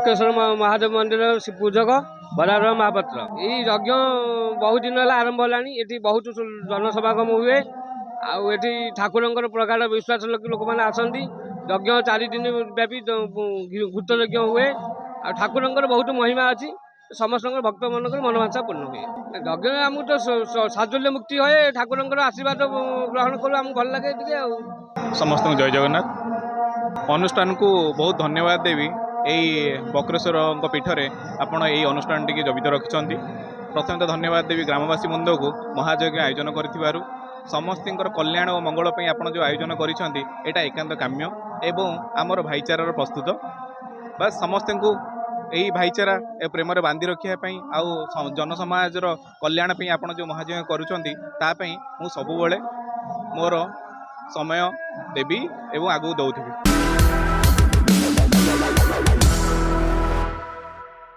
बक्रेश्वर महादेव मंदिर पूजक बलाराम महापात्र यही यज्ञ बहुत दिन है आरंभ है बहुत जनसमागम हुए आठी ठाकुर प्रगाढ़ विश्वास लोक मैंने आसती यज्ञ 4 दिन व्यापी घृत यज्ञ हुए आ ठाकुर बहुत महिमा अच्छी समस्त भक्त मन मनोवांछा पूर्ण हुए यज्ञ आमको तो साजुल्य मुक्ति हुए ठाकुर आशीर्वाद ग्रहण करूँ आमको भल लगे टे समस्त जय जगन्नाथ अनुष्ठान को बहुत धन्यवाद देवी यही बक्रेश्वर पीठरे आपण यही अनुष्ठान टी जबित रखिंट प्रथम तो धन्यवाद देवी ग्रामवासी बृंद को महायज्ञ आयोजन कर समस्त कल्याण और मंगल आपड़ जो आयोजन कर एकांत काम्य एवं आमर भाईचारार प्रस्तुत बस समस्त को यही भाईचारा ए प्रेम बांधि रखापी आउ जनसमाजर कल्याण आपड़ जो महायज्ञ करुँच मु सबुबले मोर समय देवी एवं आगू दौथि।